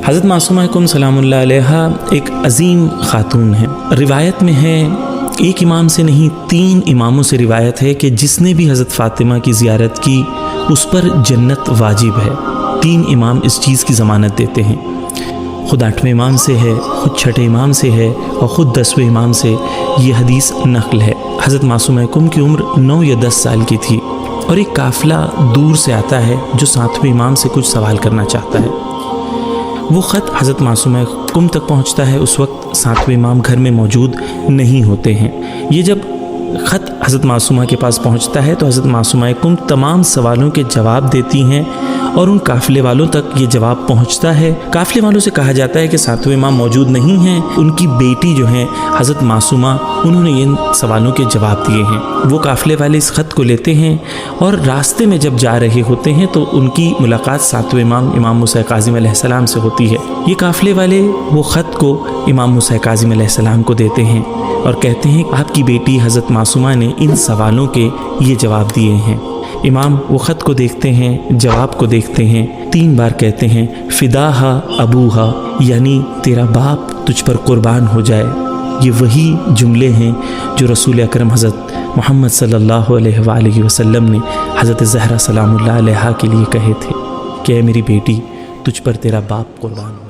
حضرت معصومہ کم سلام اللہ علیہا ایک عظیم خاتون ہیں. روایت میں ہے ایک امام سے نہیں 3 اماموں سے روایت ہے کہ جس نے بھی حضرت فاطمہ کی زیارت کی اس پر جنت واجب ہے. 3 امام اس چیز کی ضمانت دیتے ہیں. خود 8ویں امام سے ہے، خود 6 امام سے ہے اور خود 10ویں امام سے یہ حدیث نقل ہے. حضرت معصومہ کم کی عمر 9 یا 10 سال کی تھی اور ایک قافلہ دور سے آتا ہے جو 7ویں امام سے کچھ سوال کرنا چاہتا ہے. وہ خط حضرت معصومہ کم تک پہنچتا ہے. اس وقت 7ویں امام گھر میں موجود نہیں ہوتے ہیں. یہ جب خط حضرت معصومہ کے پاس پہنچتا ہے تو حضرت معصومہ کم تمام سوالوں کے جواب دیتی ہیں اور ان قافلے والوں تک یہ جواب پہنچتا ہے. قافلے والوں سے کہا جاتا ہے کہ 7ویں امام موجود نہیں ہیں، ان کی بیٹی جو ہیں حضرت معصومہ انہوں نے ان سوالوں کے جواب دیے ہیں. وہ قافلے والے اس خط کو لیتے ہیں اور راستے میں جب جا رہے ہوتے ہیں تو ان کی ملاقات 7ویں امام موسیٰ کاظم علیہ السلام سے ہوتی ہے. یہ قافلے والے وہ خط کو امام موسیٰ کاظم علیہ السلام کو دیتے ہیں اور کہتے ہیں آپ کی بیٹی حضرت معصومہ نے ان سوالوں کے یہ جواب دیے ہیں. امام وہ خط کو دیکھتے ہیں، جواب کو دیکھتے ہیں، 3 بار کہتے ہیں فداہا ابوہا، یعنی تیرا باپ تجھ پر قربان ہو جائے. یہ وہی جملے ہیں جو رسول اکرم حضرت محمد صلی اللہ علیہ وآلہ وسلم نے حضرت زہرا سلام اللہ علیہا کے لیے کہے تھے کہ اے میری بیٹی تجھ پر تیرا باپ قربان ہو جائے.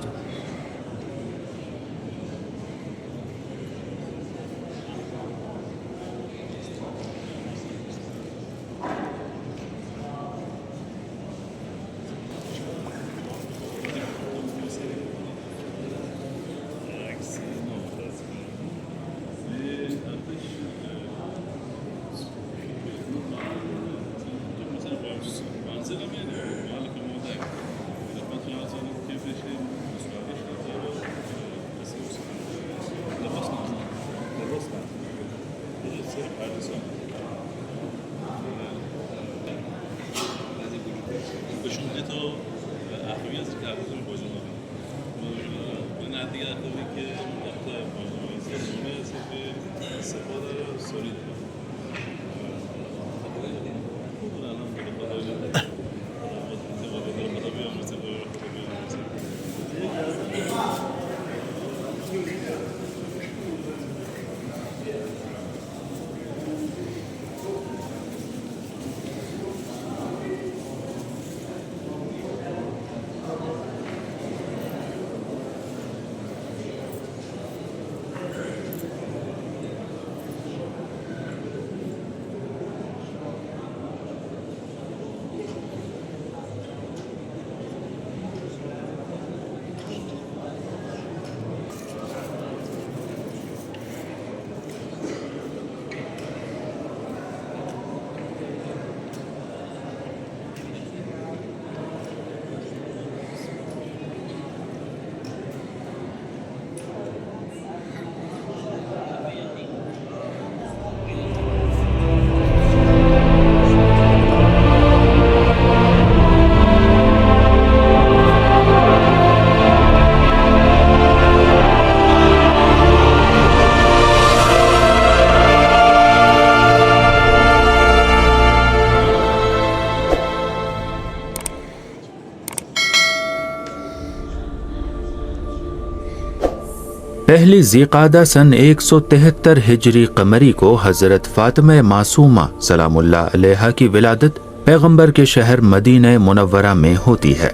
پہلی ذیقعدہ سن 173 ہجری قمری کو حضرت فاطمہ معصومہ سلام اللہ علیہا کی ولادت پیغمبر کے شہر مدینہ منورہ میں ہوتی ہے.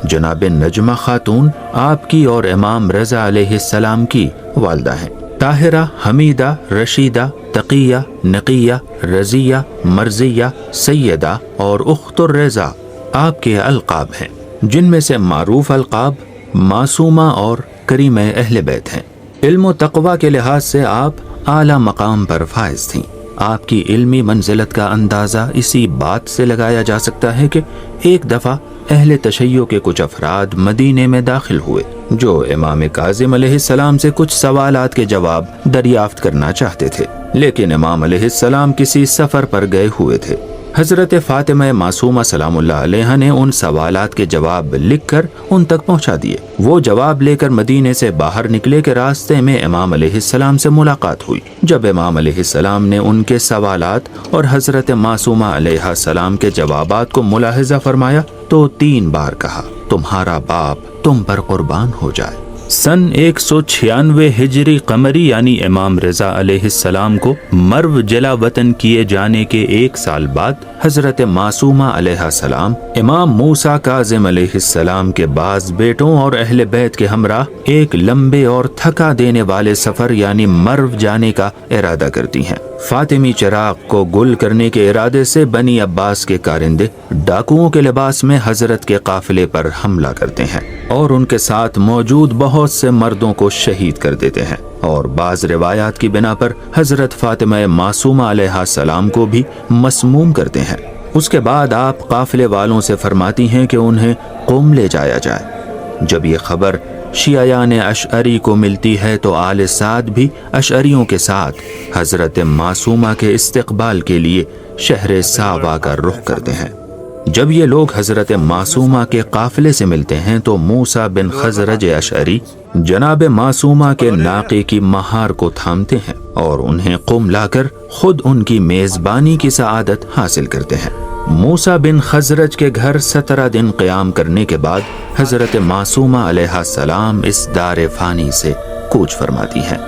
جناب نجمہ خاتون آپ کی اور امام رضا علیہ السلام کی والدہ ہیں. طاہرہ، حمیدہ، رشیدہ، تقیہ، نقیہ، رضیہ، مرضیہ، سیدہ اور اخت الرضا آپ کے القاب ہیں، جن میں سے معروف القاب معصومہ اور کریم اہل بیت ہیں. علم و تقوی کے لحاظ سے آپ اعلیٰ مقام پر فائز تھیں. آپ کی علمی منزلت کا اندازہ اسی بات سے لگایا جا سکتا ہے کہ ایک دفعہ اہل تشیع کے کچھ افراد مدینے میں داخل ہوئے جو امام کاظم علیہ السلام سے کچھ سوالات کے جواب دریافت کرنا چاہتے تھے، لیکن امام علیہ السلام کسی سفر پر گئے ہوئے تھے. حضرت فاطمہ معصومہ سلام اللہ علیہا نے ان سوالات کے جواب لکھ کر ان تک پہنچا دیے. وہ جواب لے کر مدینے سے باہر نکلے کہ راستے میں امام علیہ السلام سے ملاقات ہوئی. جب امام علیہ السلام نے ان کے سوالات اور حضرت معصومہ علیہ السلام کے جوابات کو ملاحظہ فرمایا تو 3 بار کہا تمہارا باپ تم پر قربان ہو جائے۔ سن 196 ہجری قمری یعنی امام رضا علیہ السلام کو مرو جلا وطن کیے جانے کے 1 سال بعد حضرت معصومہ علیہ السلام امام موسیٰ کاظم علیہ السلام کے بعض بیٹوں اور اہل بیت کے ہمراہ ایک لمبے اور تھکا دینے والے سفر یعنی مرو جانے کا ارادہ کرتی ہیں۔ فاطمی چراغ کو گل کرنے کے ارادے سے بنی عباس کے کارندے ڈاکوؤں کے لباس میں حضرت کے قافلے پر حملہ کرتے ہیں اور ان کے ساتھ موجود بہت سے مردوں کو شہید کر دیتے ہیں، اور بعض روایات کی بنا پر حضرت فاطمہ معصومہ علیہ السلام کو بھی مسموم کرتے ہیں۔ اس کے بعد آپ قافلے والوں سے فرماتی ہیں کہ انہیں قم لے جایا جائے۔ جب یہ خبر شیعیان اشعری کو ملتی ہے تو آل سعد بھی اشعریوں کے ساتھ حضرت معصومہ کے استقبال کے لیے شہر ساوا کا رخ کرتے ہیں۔ جب یہ لوگ حضرت معصومہ کے قافلے سے ملتے ہیں تو موسیٰ بن خزرج اشعری جناب معصومہ کے ناقے کی مہار کو تھامتے ہیں اور انہیں قم لا کر خود ان کی میزبانی کی سعادت حاصل کرتے ہیں۔ موسیٰ بن خزرج کے گھر 17 دن قیام کرنے کے بعد حضرت معصومہ علیہ السلام اس دار فانی سے کوچ فرماتی ہیں۔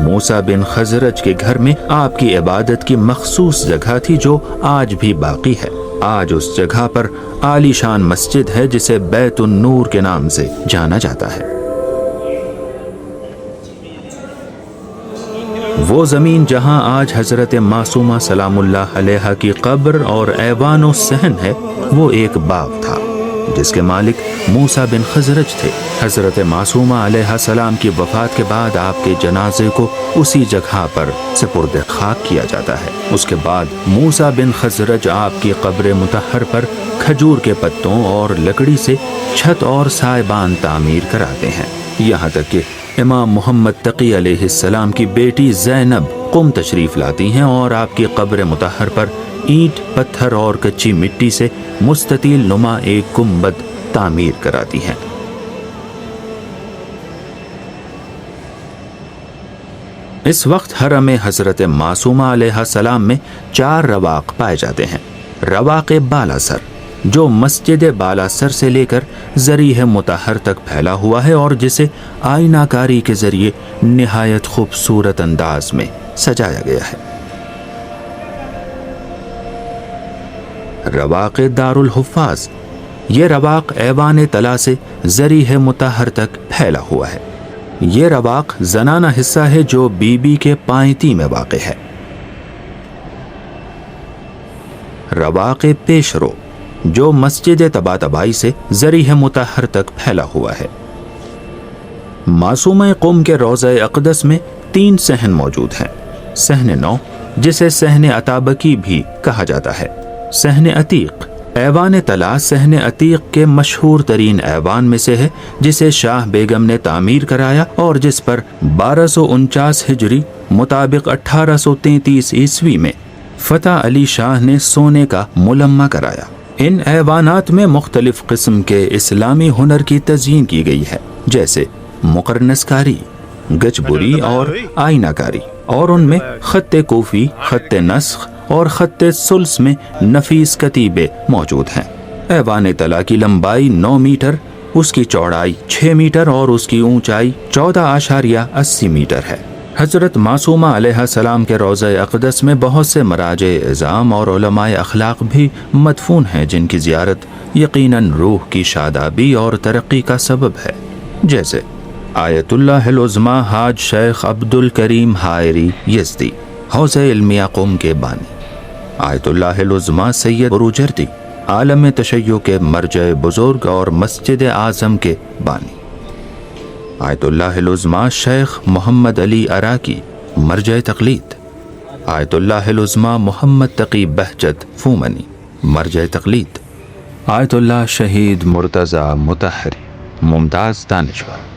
موسیٰ بن خزرج کے گھر میں آپ کی عبادت کی مخصوص جگہ تھی جو آج بھی باقی ہے۔ آج اس جگہ پر عالی شان مسجد ہے جسے بیت النور کے نام سے جانا جاتا ہے۔ وہ زمین جہاں آج حضرت معصومہ سلام اللہ علیہ کی قبر اور ایوان و صحن ہے، وہ ایک باغ تھا جس کے مالک موسیٰ بن خزرج تھے۔ حضرت معصومہ علیہ السلام کی وفات کے بعد آپ کے جنازے کو اسی جگہ پر سپرد خاک کیا جاتا ہے۔ اس کے بعد موسیٰ بن خزرج آپ کی قبر مطہر پر کھجور کے پتوں اور لکڑی سے چھت اور سائبان تعمیر کراتے ہیں، یہاں تک کہ امام محمد تقی علیہ السلام کی بیٹی زینب قم تشریف لاتی ہیں اور آپ کی قبر مطہر پر اینٹ، پتھر اور کچی مٹی سے مستطیل نما ایک گنبد تعمیر کراتی ہیں۔ اس وقت حرم حضرت معصومہ علیہ السلام میں 4 رواق پائے جاتے ہیں۔ رواق بالا سر جو مسجد بالا سر سے لے کر ذریح مطہر تک پھیلا ہوا ہے اور جسے آئینہ کاری کے ذریعے نہایت خوبصورت انداز میں سجایا گیا ہے۔ رواق دار الحفاظ، یہ رواق ایوان طلا سے ذریح مطہر تک پھیلا ہوا ہے۔ یہ رواق زنانہ حصہ ہے جو بی بی کے پائنتی میں واقع ہے۔ رواق پیش رو جو مسجد طباطبائی سے ذریح مطہر تک پھیلا ہوا ہے۔ معصومہ قم کے روضہ اقدس میں 3 صحن موجود ہیں۔ صحن نو جسے صحن عتابکی بھی کہا جاتا ہے، صحن عتیق ایوان طلا صحن عتیق کے مشہور ترین ایوان میں سے ہے جسے شاہ بیگم نے تعمیر کرایا اور جس پر 1249 ہجری مطابق 1833 عیسوی میں فتح علی شاہ نے سونے کا ملمہ کرایا۔ ان ایوانات میں مختلف قسم کے اسلامی ہنر کی تزئین کی گئی ہے، جیسے مقرنس کاری، گچبری اور آئینہ کاری، اور ان میں خط کوفی، خط نسخ اور خط سلس میں نفیس کتیبے موجود ہیں۔ ایوان طلا کی لمبائی 9 میٹر، اس کی چوڑائی 6 میٹر اور اس کی اونچائی 14.80 میٹر ہے۔ حضرت معصومہ علیہ السلام کے روضہ اقدس میں بہت سے مراجع اعظام اور علماء اخلاق بھی مدفون ہیں جن کی زیارت یقیناً روح کی شادابی اور ترقی کا سبب ہے، جیسے آیت اللہ العظمی حاج شیخ عبد الکریم حائری یزدی، حوض علمیہ قم کے بانی، آیت اللہ العظمی سید بروجردی، عالم تشیع کے مرجع بزرگ اور مسجد اعظم کے بانی، آیت اللہ العظمی شیخ محمد علی عراقی، مرجع تقلید، آیت اللہ العظمی محمد تقی بہجت فومنی، مرجع تقلید، آیت اللہ شہید مرتضی مطہری، ممتاز دانشور۔